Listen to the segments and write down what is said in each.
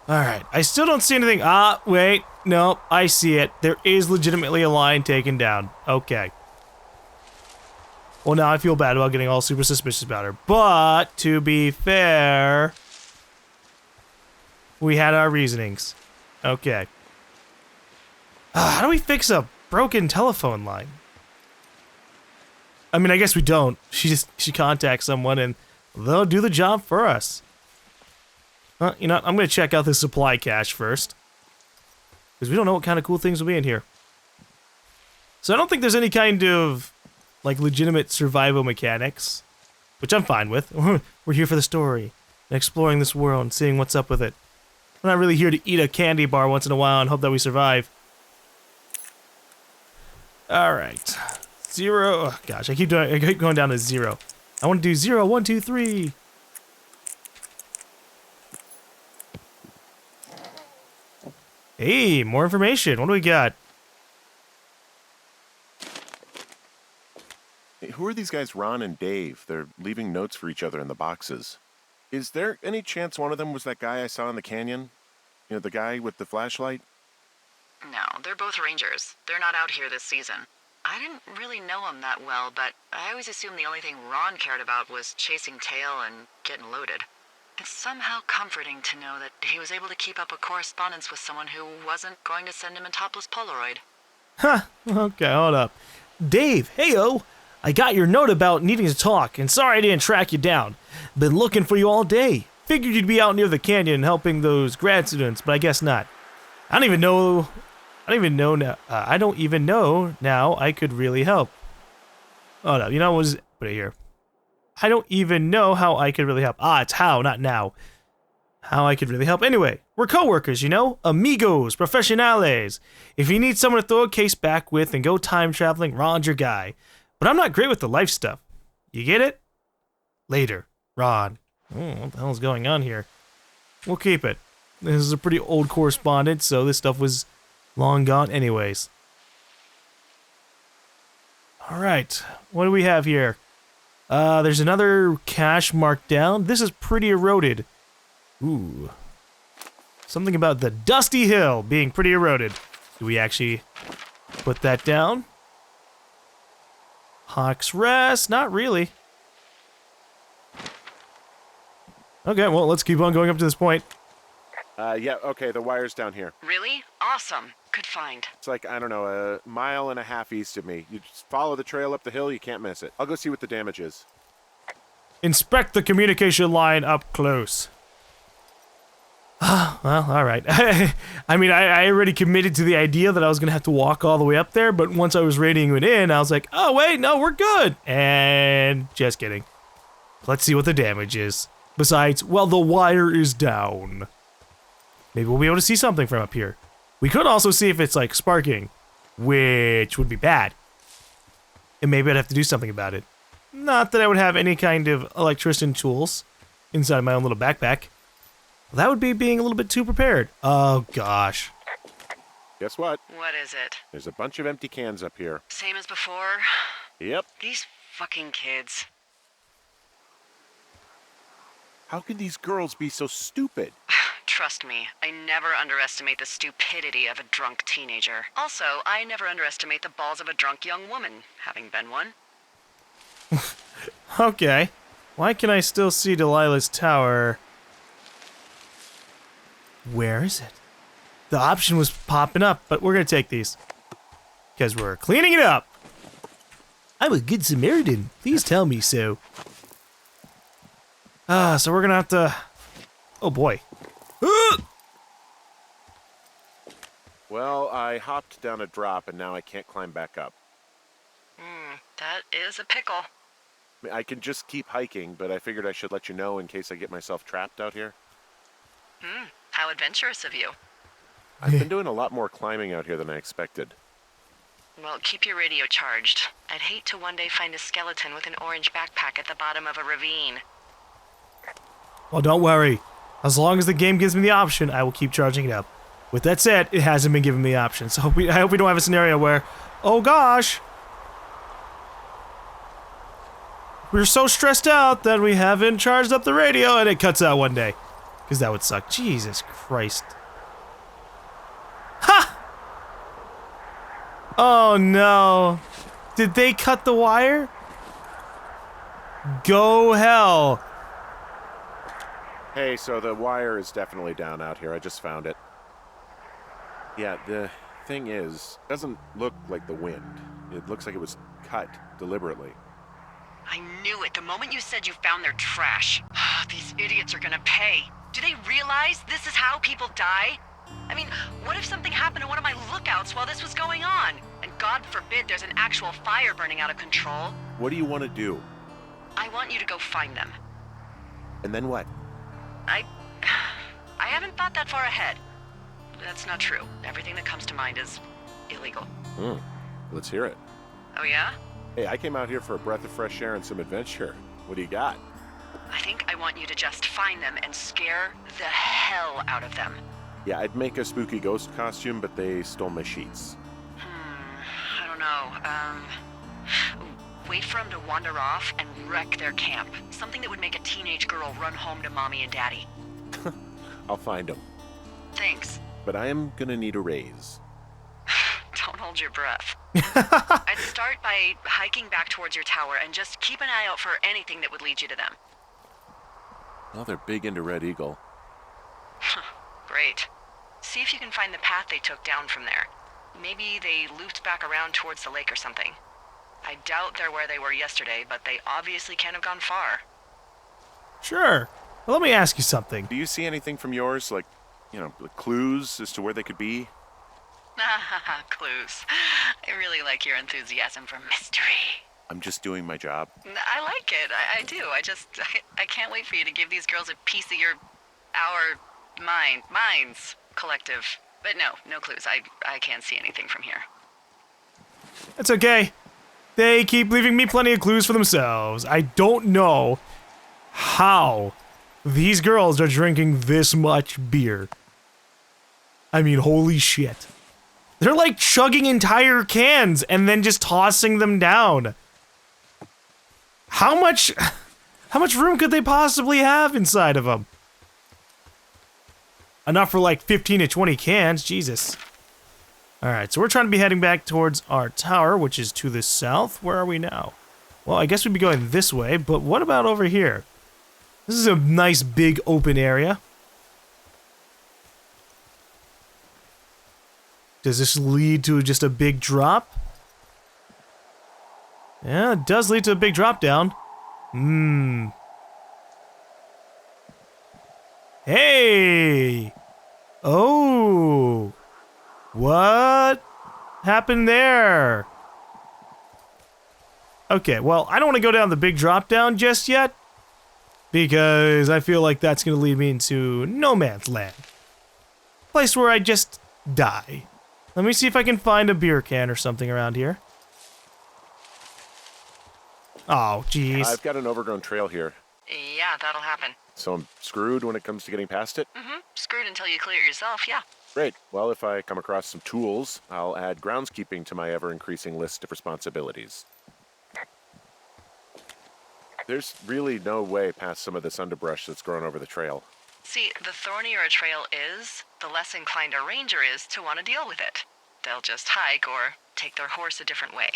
Alright, I still don't see anything. Ah, wait. Nope, I see it. There is legitimately a line taken down. Okay. Well, now I feel bad about getting all super suspicious about her. But, to be fair, we had our reasonings. Okay. How do we fix a broken telephone line? I mean, I guess we don't. She contacts someone and they'll do the job for us. You know, I'm gonna check out the supply cache first. Because we don't know what kind of cool things will be in here. So I don't think there's any kind of, like, legitimate survival mechanics. Which I'm fine with. We're here for the story. And exploring this world and seeing what's up with it. We're not really here to eat a candy bar once in a while and hope that we survive. Alright. 0. Oh, gosh, I keep going down to 0. I want to do 0, 1, 2, 3. Hey, more information. What do we got? Hey, who are these guys, Ron and Dave? They're leaving notes for each other in the boxes. Is there any chance one of them was that guy I saw in the canyon? You know, the guy with the flashlight? No, they're both rangers. They're not out here this season. I didn't really know him that well, but I always assumed the only thing Ron cared about was chasing tail and getting loaded. It's somehow comforting to know that he was able to keep up a correspondence with someone who wasn't going to send him a topless Polaroid. Huh, okay, hold up. Dave, heyo! I got your note about needing to talk, and sorry I didn't track you down. Been looking for you all day. Figured you'd be out near the canyon helping those grad students, but I guess not. I don't even know now I could really help. Oh no, you know what was put it here. I don't even know how I could really help. Ah, it's how, not now. How I could really help. Anyway, we're coworkers, you know? Amigos, professionales. If you need someone to throw a case back with and go time traveling, Ron's your guy. But I'm not great with the life stuff. You get it? Later, Ron. What the hell is going on here? We'll keep it. This is a pretty old correspondence, so this stuff was long gone anyways. Alright, what do we have here? There's another cache marked down. This is pretty eroded. Ooh. Something about the Dusty Hill being pretty eroded. Do we actually put that down? Hawk's Rest? Not really. Okay, well, let's keep on going up to this point. Yeah, okay, the wire's down here. Really? Awesome. Good find. It's like, I don't know, a mile and a half east of me. You just follow the trail up the hill, you can't miss it. I'll go see what the damage is. Inspect the communication line up close. Well, alright. I mean, I already committed to the idea that I was gonna have to walk all the way up there, but once I was rating it in, I was like, oh wait, no, we're good! And just kidding. Let's see what the damage is. Besides, well, the wire is down. Maybe we'll be able to see something from up here. We could also see if it's, like, sparking, which would be bad. And maybe I'd have to do something about it. Not that I would have any kind of electrician tools inside my own little backpack. That would be being a little bit too prepared. Oh, gosh. Guess what? What is it? There's a bunch of empty cans up here. Same as before? Yep. These fucking kids. How can these girls be so stupid? Trust me, I never underestimate the stupidity of a drunk teenager. Also, I never underestimate the balls of a drunk young woman, having been one. Okay. Why can I still see Delilah's tower? Where is it? The option was popping up, but we're gonna take these. Because we're cleaning it up. I'm a good Samaritan. Please tell me so. So we're gonna have to... Oh boy. Well, I hopped down a drop and now I can't climb back up. That is a pickle. I mean, I can just keep hiking, but I figured I should let you know in case I get myself trapped out here. How adventurous of you. I've been doing a lot more climbing out here than I expected. Well, keep your radio charged. I'd hate to one day find a skeleton with an orange backpack at the bottom of a ravine. Well, don't worry. As long as the game gives me the option, I will keep charging it up. With that said, it hasn't been giving me the option, so I hope we don't have a scenario where, oh gosh! we're so stressed out that we haven't charged up the radio, and it cuts out one day. Because that would suck. Jesus Christ. Ha! Oh no. Did they cut the wire? Go hell. Hey, so the wire is definitely down out here. I just found it. Yeah, the thing is, it doesn't look like the wind. It looks like it was cut deliberately. I knew it the moment you said you found their trash. These idiots are gonna pay. Do they realize this is how people die? I mean, what if something happened to one of my lookouts while this was going on? And God forbid there's an actual fire burning out of control. What do you want to do? I want you to go find them. And then what? I haven't thought that far ahead. That's not true. Everything that comes to mind is illegal. Let's hear it. Oh yeah? Hey, I came out here for a breath of fresh air and some adventure. What do you got? I think I want you to just find them and scare the hell out of them. Yeah, I'd make a spooky ghost costume, but they stole my sheets. I don't know. Wait for them to wander off and wreck their camp. Something that would make a teenage girl run home to mommy and daddy. I'll find them. Thanks. But I am gonna need a raise. Don't hold your breath. I'd start by hiking back towards your tower and just keep an eye out for anything that would lead you to them. Well, they're big into Red Eagle. Great. See if you can find the path they took down from there. Maybe they looped back around towards the lake or something. I doubt they're where they were yesterday, but they obviously can't have gone far. Sure. Well, let me ask you something. Do you see anything from yours, like, clues as to where they could be? Clues. I really like your enthusiasm for mystery. I'm just doing my job. I like it. I do. I can't wait for you to give these girls a piece of our minds collective. But no clues. I can't see anything from here. It's okay. They keep leaving me plenty of clues for themselves. I don't know how these girls are drinking this much beer. I mean, holy shit. They're like chugging entire cans and then just tossing them down. How much room could they possibly have inside of them? Enough for like 15 to 20 cans, Jesus. Alright, so we're trying to be heading back towards our tower, which is to the south. Where are we now? Well, I guess we'd be going this way, but what about over here? This is a nice big open area. Does this lead to just a big drop? Yeah, it does lead to a big drop down. Hey! Oh! What happened there? Okay, well, I don't want to go down the big drop down just yet, because I feel like that's going to lead me into no man's land. Place where I just die. Let me see if I can find a beer can or something around here. Oh, jeez. I've got an overgrown trail here, Yeah, that'll happen. so I'm screwed when it comes to getting past it. Screwed until you clear it yourself, yeah. Great. Well, if I come across some tools, I'll add groundskeeping to my ever-increasing list of responsibilities. There's really no way past some of this underbrush that's grown over the trail. See, the thornier a trail is, the less inclined a ranger is to want to deal with it. They'll just hike or take their horse a different way.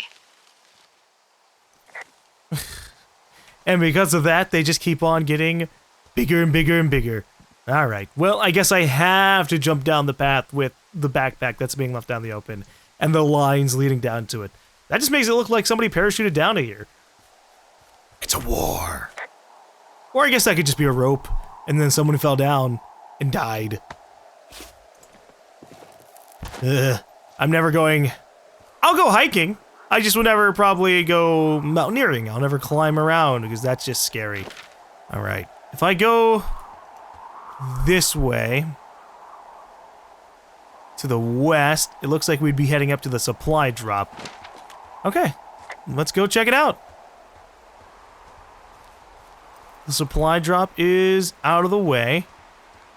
And because of that, they just keep on getting bigger and bigger and bigger. Alright, well, I guess I have to jump down the path with the backpack that's being left out in the open, and the lines leading down to it. That just makes it look like somebody parachuted down to here. It's a war. Or I guess that could just be a rope, and then someone fell down and died. I'm never going... I'll go hiking. I just would never probably go mountaineering. I'll never climb around, because that's just scary. Alright, if I go this way to the west, it looks like we'd be heading up to the supply drop. Okay, let's go check it out. The supply drop is out of the way,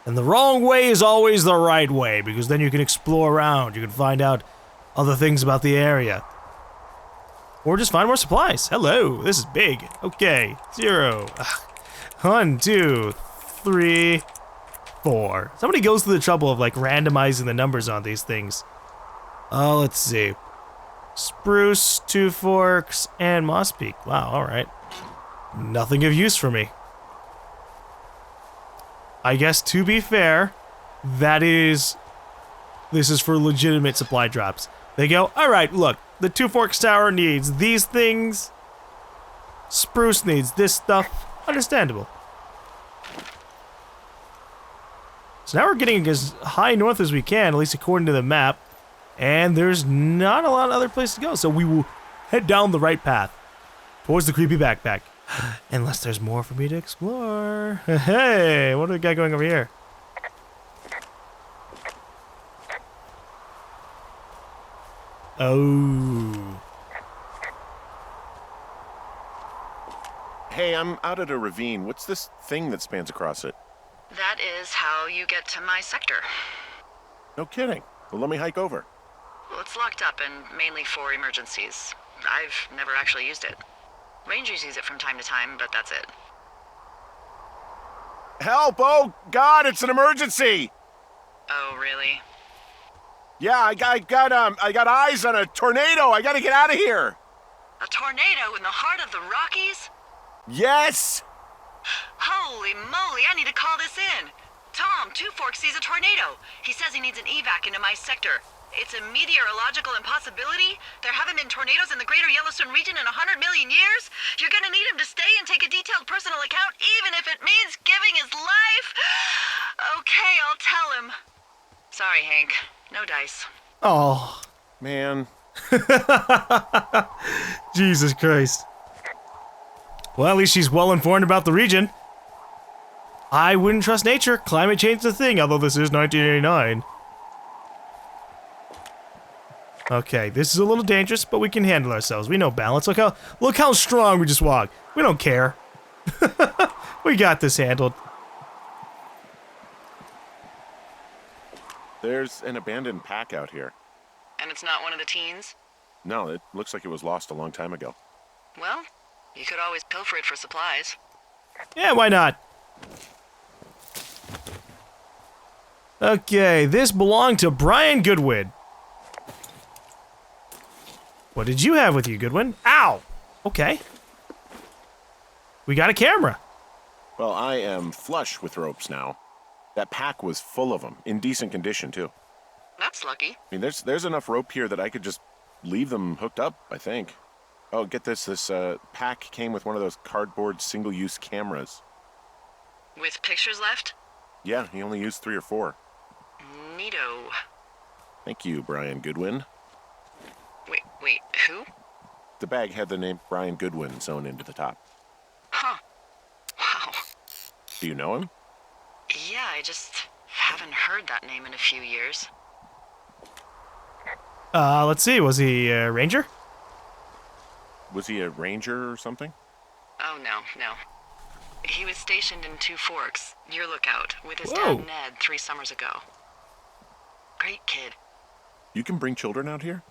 and the wrong way is always the right way, because then you can explore around, you can find out other things about the area. Or just find more supplies. Hello, this is big. Okay, 0. 1, 2, 3, 4. Somebody goes through the trouble of like randomizing the numbers on these things. Let's see. Spruce, Two Forks, and Moss Peak. Wow, alright. Nothing of use for me. I guess to be fair, this is for legitimate supply drops. They go, alright, look, the Two Forks Tower needs these things. Spruce needs this stuff. Understandable. So now we're getting as high north as we can, at least according to the map. And there's not a lot of other places to go, so we will head down the right path towards the creepy backpack. Unless there's more for me to explore. Hey, what do we got going over here? Oh. Hey, I'm out at a ravine. What's this thing that spans across it? That is how you get to my sector. No kidding. Well, let me hike over. Well, it's locked up and mainly for emergencies. I've never actually used it. Rangers use it from time to time, but that's it. Help! Oh, God, it's an emergency! Oh, really? Yeah, I got eyes on a tornado. I gotta get out of here. A tornado in the heart of the Rockies? Yes! Holy moly, I need to call this in. Tom, Two Forks sees a tornado. He says he needs an evac into my sector. It's a meteorological impossibility. There haven't been tornadoes in the greater Yellowstone region in 100 million years. You're gonna need him to stay and take a detailed personal account, even if it means giving his life. Okay, I'll tell him. Sorry, Hank. No dice. Oh. Man. Jesus Christ. Well, at least she's well informed about the region. I wouldn't trust nature. Climate change is a thing, although this is 1989. Okay, this is a little dangerous, but we can handle ourselves. We know balance. Look how strong we just walk. We don't care. We got this handled. There's an abandoned pack out here. And it's not one of the teens? No, it looks like it was lost a long time ago. Well, you could always pilfer it for supplies. Yeah, why not? Okay, this belonged to Brian Goodwin. What did you have with you, Goodwin? Ow! Okay. We got a camera. Well, I am flush with ropes now. That pack was full of them, in decent condition, too. That's lucky. I mean, there's enough rope here that I could just leave them hooked up, I think. Oh, get this. This pack came with one of those cardboard single-use cameras. With pictures left? Yeah, he only used 3 or 4. Neato. Thank you, Brian Goodwin. Wait, who? The bag had the name Brian Goodwin sewn into the top. Huh. Wow. Do you know him? Yeah, I just haven't heard that name in a few years. Let's see. Was he a ranger? Was he a ranger or something? Oh, no. He was stationed in Two Forks, your lookout, with his Whoa. dad Ned 3 summers ago. Great kid. You can bring children out here?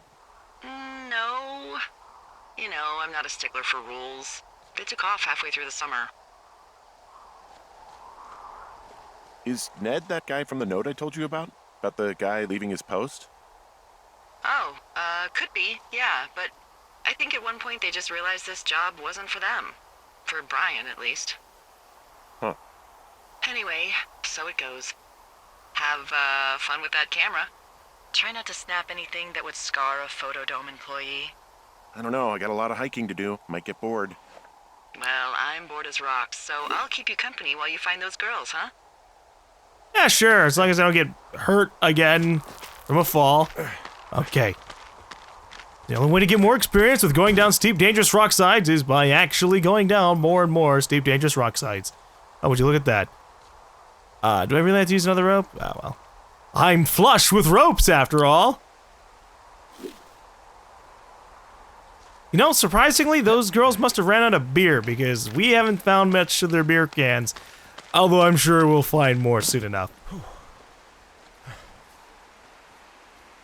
No. You know, I'm not a stickler for rules. They took off halfway through the summer. Is Ned that guy from the note I told you about? About the guy leaving his post? Oh, could be, yeah, but I think at one point they just realized this job wasn't for them. For Brian, at least. Huh. Anyway, so it goes. Have, fun with that camera. Try not to snap anything that would scar a Photodome employee. I don't know. I got a lot of hiking to do. Might get bored. Well, I'm bored as rocks, so I'll keep you company while you find those girls, huh? Yeah, sure. As long as I don't get hurt again from a fall. Okay. The only way to get more experience with going down steep, dangerous rock sides is by actually going down more and more steep, dangerous rock sides. Oh, would you look at that? Do I really have to use another rope? Oh, well. I'm flush with ropes, after all. You know, surprisingly, those girls must have ran out of beer, because we haven't found much of their beer cans. Although I'm sure we'll find more soon enough.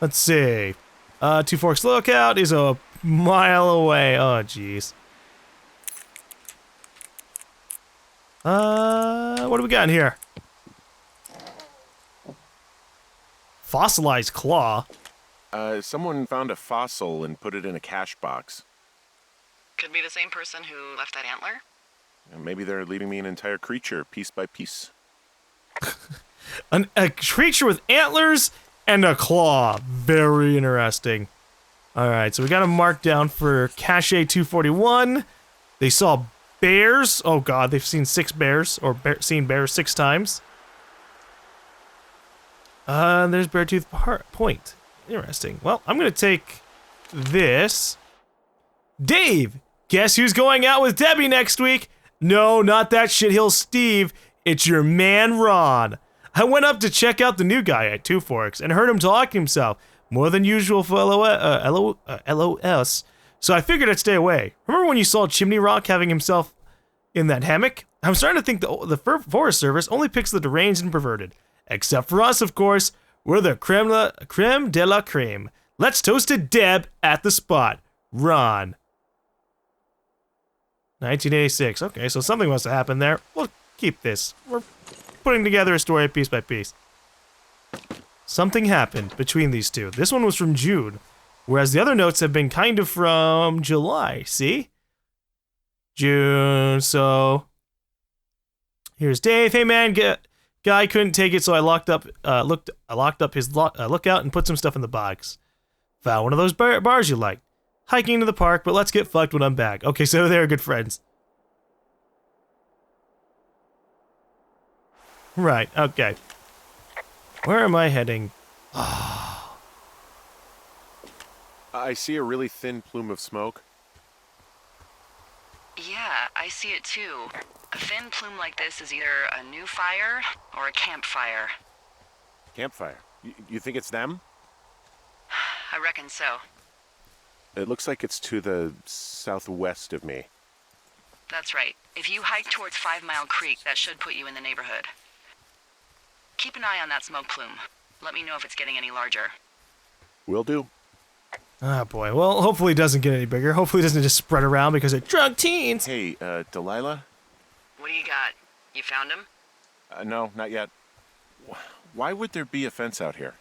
Let's see. Two Forks Lookout is a mile away. Oh, jeez. What do we got in here? Fossilized claw. Someone found a fossil and put it in a cash box. Could be the same person who left that antler. And maybe they're leaving me an entire creature, piece by piece. A creature with antlers and a claw. Very interesting. Alright, so we got a mark down for Cache 241. They saw bears. Oh god, they've seen 6 bears, or seen bears 6 times. There's Beartooth Point. Interesting. Well, I'm gonna take this. Dave, guess who's going out with Debbie next week? No, not that shithill Steve. It's your man Ron. I went up to check out the new guy at Two Forks and heard him talking himself. More than usual for LOS. So I figured I'd stay away. Remember when you saw Chimney Rock having himself in that hammock? I'm starting to think the Forest Service only picks the deranged and perverted. Except for us, of course. We're the creme de la creme. Let's toast to Deb at the spot. Ron. 1986. Okay, so something must have happened there. We'll keep this. We're putting together a story piece by piece. Something happened between these two. This one was from June, whereas the other notes have been kind of from July. See? June, so... Here's Dave. Hey man, guy couldn't take it, so I locked up his lookout and put some stuff in the box. Found one of those bars you like. Hiking to the park, but let's get fucked when I'm back. Okay, so they're good friends. Right, okay. Where am I heading? I see a really thin plume of smoke. Yeah, I see it too. A thin plume like this is either a new fire or a campfire. Campfire? You think it's them? I reckon so. It looks like it's to the southwest of me. That's right. If you hike towards 5 Mile Creek, that should put you in the neighborhood. Keep an eye on that smoke plume. Let me know if it's getting any larger. Will do. Ah, boy. Well, hopefully it doesn't get any bigger. Hopefully it doesn't just spread around because of drunk teens. Hey, Delilah? What do you got? You found him? No, not yet. Why would there be a fence out here?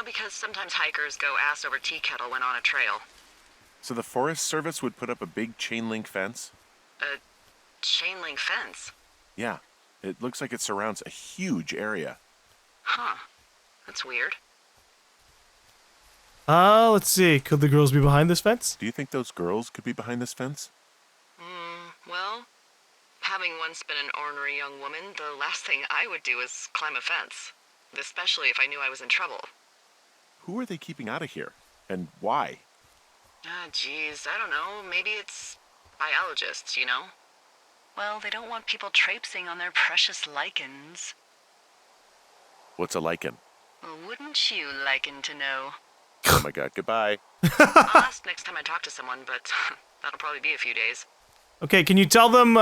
Because sometimes hikers go ass over tea kettle when on a trail. So the Forest Service would put up a big chain link fence? A chain link fence? Yeah. It looks like it surrounds a huge area. Huh. That's weird. Let's see. Could the girls be behind this fence? Do you think those girls could be behind this fence? Well, having once been an ornery young woman, the last thing I would do is climb a fence. Especially if I knew I was in trouble. Who are they keeping out of here? And why? Geez, I don't know. Maybe it's biologists, you know? Well, they don't want people traipsing on their precious lichens. What's a lichen? Wouldn't you liken to know? Oh my god, goodbye. I'll ask next time I talk to someone, but that'll probably be a few days. Okay, can you tell them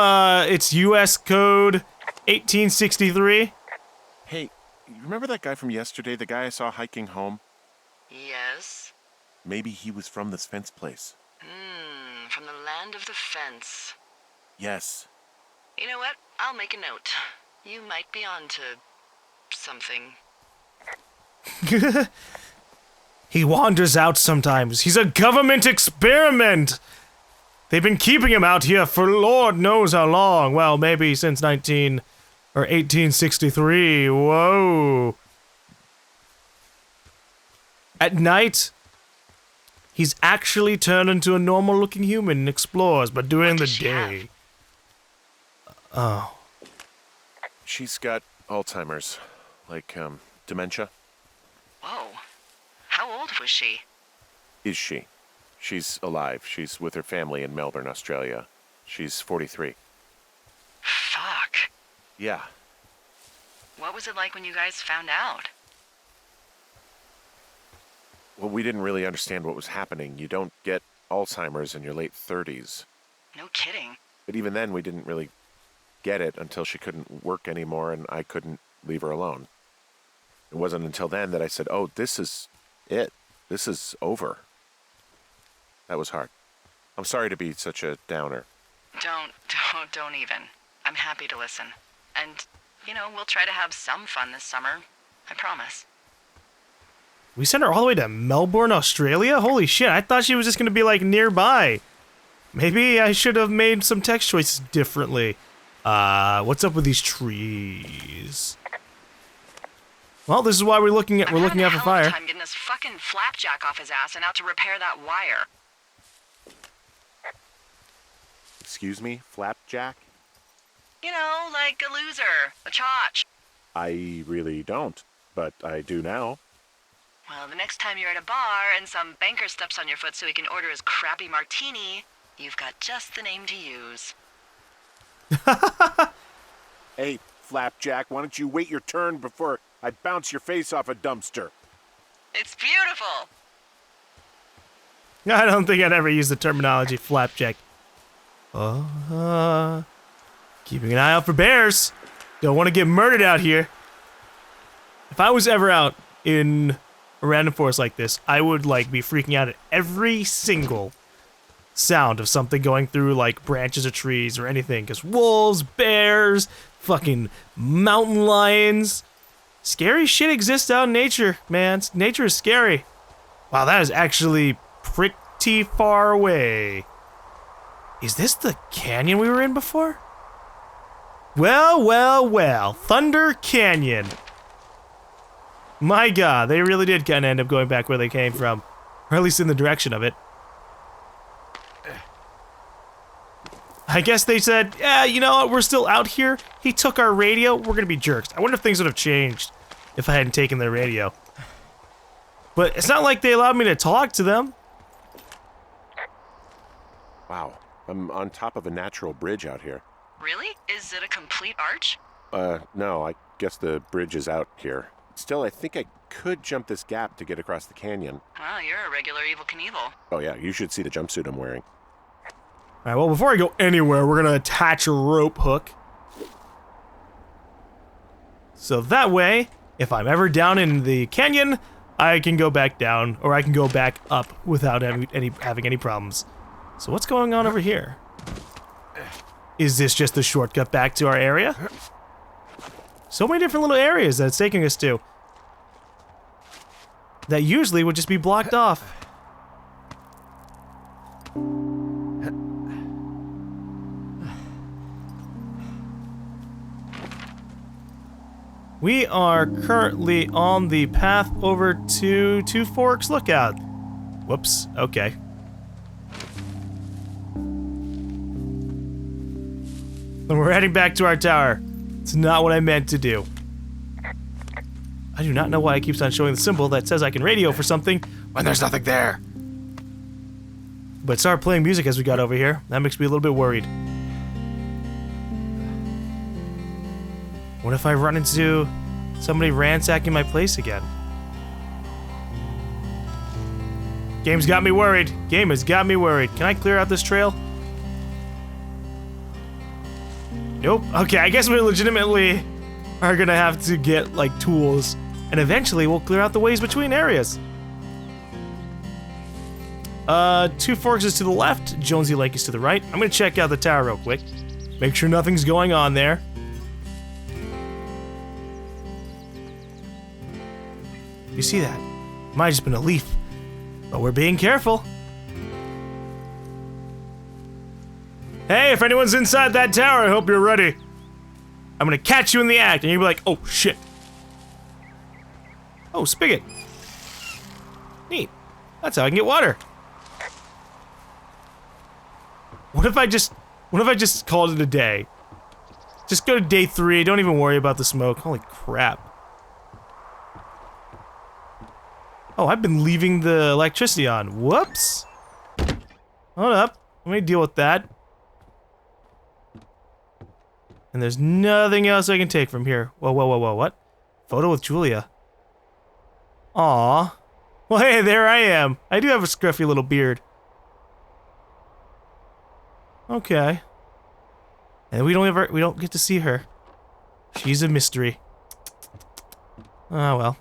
it's US code 1863? Hey, you remember that guy from yesterday, the guy I saw hiking home? Yes? Maybe he was from this fence place. From the land of the fence. Yes. You know what? I'll make a note. You might be on to something. He wanders out sometimes. He's a government experiment. They've been keeping him out here for Lord knows how long. Well, maybe since 1863. Whoa. At night, he's actually turned into a normal-looking human and explores, but during the day... Oh. She's got Alzheimer's. Like, dementia. Whoa. How old was she? Is she? She's alive. She's with her family in Melbourne, Australia. She's 43. Fuck. Yeah. What was it like when you guys found out? Well, we didn't really understand what was happening. You don't get Alzheimer's in your late 30s. No kidding. But even then, we didn't really get it until she couldn't work anymore and I couldn't leave her alone. It wasn't until then that I said, oh, this is it. This is over. That was hard. I'm sorry to be such a downer. Don't even. I'm happy to listen. And, we'll try to have some fun this summer. I promise. We sent her all the way to Melbourne, Australia? Holy shit, I thought she was just gonna be, like, nearby. Maybe I should have made some text choices differently. What's up with these trees? Well, this is why we're looking out for fire. I'm having a hell of a time getting this fucking flapjack off his ass and out to repair that wire. Excuse me, Flapjack? Like a loser, a chotch. I really don't, but I do now. Well, the next time you're at a bar and some banker steps on your foot so he can order his crappy martini, you've got just the name to use. Hey, Flapjack, why don't you wait your turn before I bounce your face off a dumpster? It's beautiful. I don't think I'd ever use the terminology flapjack. Keeping an eye out for bears. Don't want to get murdered out here. If I was ever out in a random forest like this, I would be freaking out at every single sound of something going through branches of trees or anything, because wolves, bears, fucking mountain lions, scary shit exists out in nature, man. Nature is scary. Wow, that is actually pretty far away. Is this the canyon we were in before? Well, Thunder Canyon. My god, they really did kind of end up going back where they came from. Or at least in the direction of it. I guess they said, yeah, you know what, we're still out here. He took our radio, we're gonna be jerks. I wonder if things would have changed if I hadn't taken their radio. But it's not like they allowed me to talk to them. Wow, I'm on top of a natural bridge out here. Really? Is it a complete arch? No, I guess the bridge is out here. Still, I think I could jump this gap to get across the canyon. Well, you're a regular Evel Knievel. Oh yeah, you should see the jumpsuit I'm wearing. Alright, well, before I go anywhere, we're gonna attach a rope hook. So that way, if I'm ever down in the canyon, I can go back down, or I can go back up without having any problems. So what's going on over here? Is this just the shortcut back to our area? So many different little areas that it's taking us to. That usually would just be blocked off. We are currently on the path over to Two Forks Lookout. Whoops, okay. And we're heading back to our tower. It's not what I meant to do. I do not know why it keeps on showing the symbol that says I can radio for something when there's nothing there. But it started playing music as we got over here. That makes me a little bit worried. What if I run into somebody ransacking my place again? Game's got me worried. Game has got me worried. Can I clear out this trail? Nope. Okay, I guess we legitimately are gonna have to get, tools. And eventually we'll clear out the ways between areas. Two Forks is to the left, Jonesy Lake is to the right. I'm gonna check out the tower real quick. Make sure nothing's going on there. You see that? Might have just been a leaf. But we're being careful. Hey, if anyone's inside that tower, I hope you're ready. I'm gonna catch you in the act, and you'll be like, oh shit. Oh, spigot. Neat. That's how I can get water. What if I just called it a day? Just go to day 3, don't even worry about the smoke. Holy crap. Oh, I've been leaving the electricity on. Whoops. Hold up. Let me deal with that. And there's nothing else I can take from here. Whoa, what? Photo with Julia. Aw. Well, hey, there I am. I do have a scruffy little beard. Okay. And we don't get to see her. She's a mystery. Oh, well.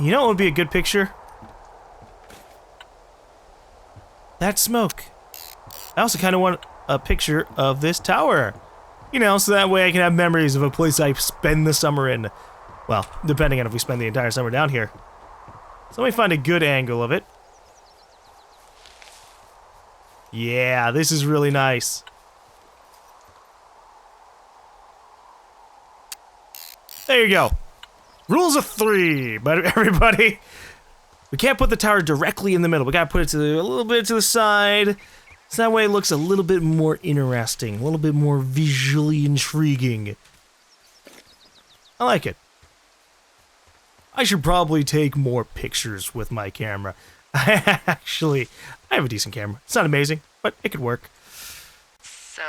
You know what would be a good picture? That smoke. I also kind of want a picture of this tower. You know, so that way I can have memories of a place I spend the summer in. Well, depending on if we spend the entire summer down here. So let me find a good angle of it. Yeah, this is really nice. There you go. Rules of 3, but everybody, we can't put the tower directly in the middle. We gotta put it to a little bit to the side. So that way it looks a little bit more interesting, a little bit more visually intriguing. I like it. I should probably take more pictures with my camera. Actually, I have a decent camera. It's not amazing, but it could work. So,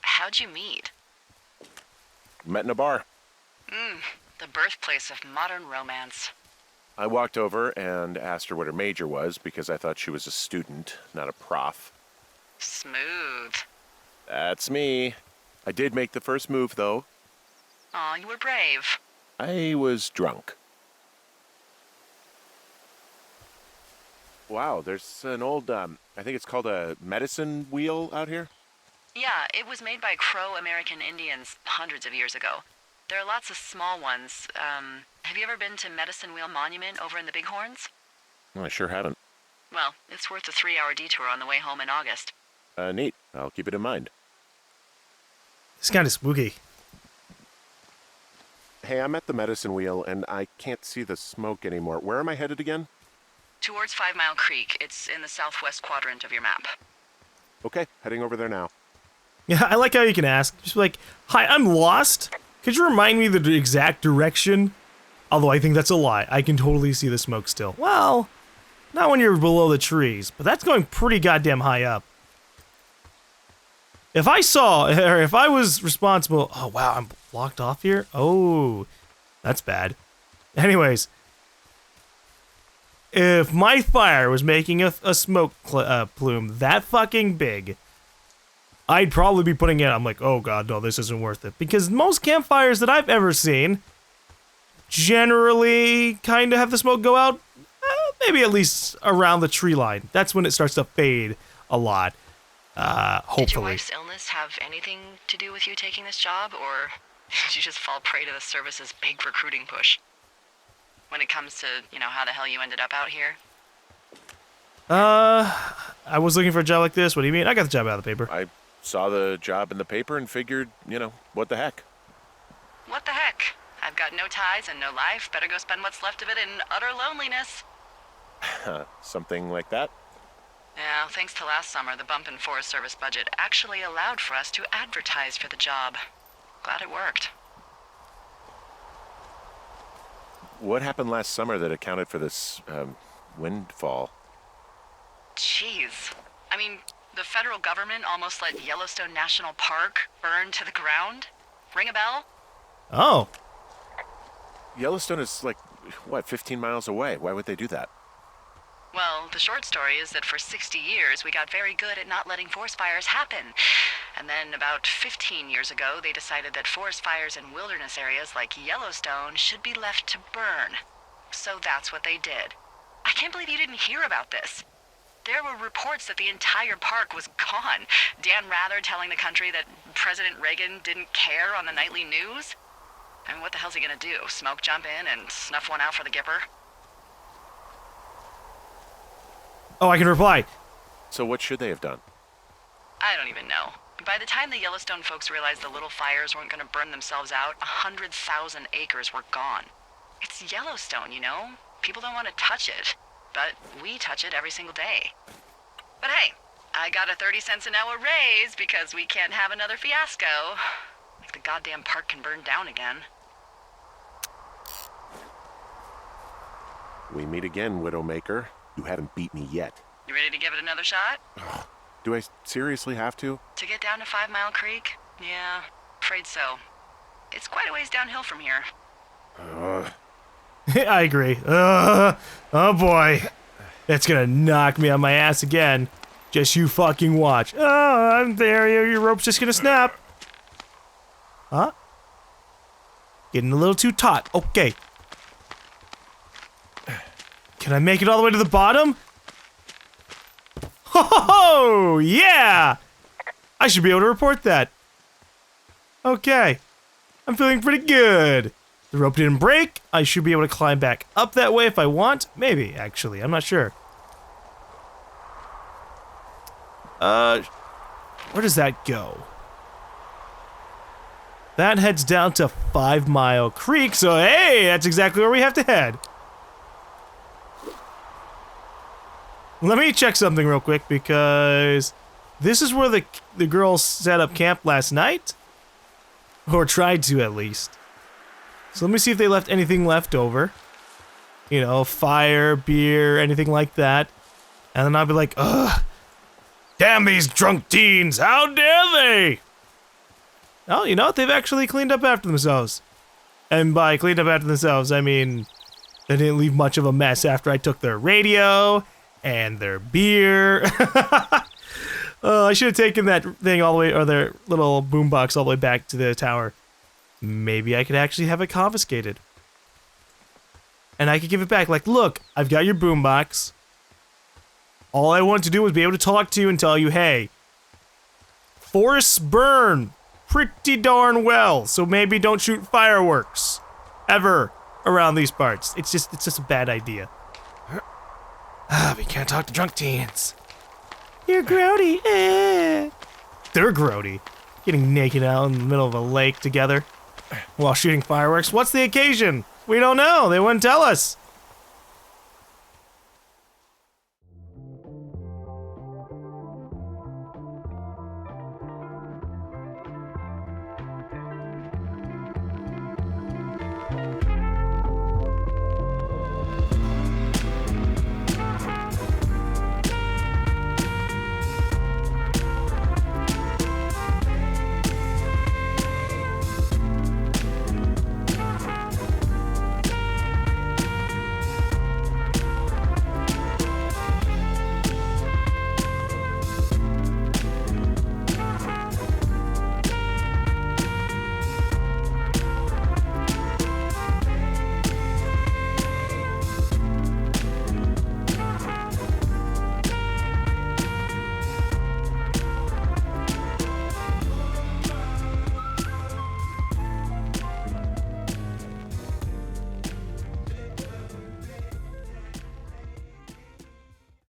how'd you meet? Met in a bar. The birthplace of modern romance. I walked over and asked her what her major was because I thought she was a student, not a prof. Smooth. That's me. I did make the first move, though. Aw, you were brave. I was drunk. Wow, there's an old, I think it's called a medicine wheel out here. Yeah, it was made by Crow American Indians hundreds of years ago. There are lots of small ones. Have you ever been to Medicine Wheel Monument over in the Bighorns? Well, I sure haven't. Well, it's worth a 3-hour detour on the way home in August. Neat. I'll keep it in mind. It's kind of spooky. Hey, I'm at the medicine wheel, and I can't see the smoke anymore. Where am I headed again? Towards 5 Mile Creek. It's in the southwest quadrant of your map. Okay, heading over there now. Yeah, I like how you can ask. Just be like, hi, I'm lost. Could you remind me the exact direction? Although I think that's a lie. I can totally see the smoke still. Well, not when you're below the trees, but that's going pretty goddamn high up. If I saw, or if I was responsible, oh wow, I'm blocked off here? Oh, that's bad. Anyways, if my fire was making a smoke plume that fucking big, I'd probably be putting it, I'm like, oh god, no, this isn't worth it. Because most campfires that I've ever seen generally kind of have the smoke go out, maybe at least around the tree line. That's when it starts to fade a lot. Hopefully. Did your wife's illness have anything to do with you taking this job, or did you just fall prey to the service's big recruiting push? When it comes to, you know, how the hell you ended up out here? I was looking for a job like this. What do you mean? I got the job out of the paper. I saw the job in the paper and figured, you know, what the heck. What the heck? I've got no ties and no life. Better go spend what's left of it in utter loneliness. Something like that? Yeah, thanks to last summer, the bump in Forest Service budget actually allowed for us to advertise for the job. Glad it worked. What happened last summer that accounted for this, windfall? Jeez. I mean, the federal government almost let Yellowstone National Park burn to the ground? Ring a bell? Oh. Yellowstone is like, what, 15 miles away? Why would they do that? Well, the short story is that for 60 years, we got very good at not letting forest fires happen. And then about 15 years ago, they decided that forest fires in wilderness areas like Yellowstone should be left to burn. So that's what they did. I can't believe you didn't hear about this. There were reports that the entire park was gone. Dan Rather telling the country that President Reagan didn't care on the nightly news. I mean, what the hell's he gonna do? Smoke jump in and snuff one out for the Gipper? Oh, I can reply. So what should they have done? I don't even know. By the time the Yellowstone folks realized the little fires weren't gonna burn themselves out, 100,000 acres were gone. It's Yellowstone, you know? People don't want to touch it. But we touch it every single day. But hey, I got a 30 cents an hour raise because we can't have another fiasco. Like the goddamn park can burn down again. We meet again, Widowmaker. You haven't beat me yet. You ready to give it another shot? Do I seriously have to? To get down to 5 Mile Creek? Yeah, afraid so. It's quite a ways downhill from here. I agree. Oh boy. That's gonna knock me on my ass again. Just you fucking watch. Oh, I'm there. Your rope's just gonna snap. Huh? Getting a little too taut. Okay. Can I make it all the way to the bottom? Oh, yeah! I should be able to report that. Okay. I'm feeling pretty good. The rope didn't break. I should be able to climb back up that way if I want. Maybe, actually. I'm not sure. Where does that go? That heads down to 5 Mile Creek, so hey, that's exactly where we have to head. Let me check something real quick, because this is where the girls set up camp last night. Or tried to, at least. So let me see if they left anything left over. You know, fire, beer, anything like that. And then I'll be like, ugh, damn these drunk teens, how dare they? Oh, you know what? They've actually cleaned up after themselves. And by cleaned up after themselves, I mean they didn't leave much of a mess after I took their radio and their beer. I should have taken that thing all the way, or their little boombox all the way back to the tower. Maybe I could actually have it confiscated. And I could give it back, like, look, I've got your boombox. All I wanted to do was be able to talk to you and tell you, hey, forests burn pretty darn well, so maybe don't shoot fireworks ever around these parts. It's just a bad idea. We can't talk to drunk teens. You're grody. They're grody. Getting naked out in the middle of a lake together while shooting fireworks. What's the occasion? We don't know. They wouldn't tell us.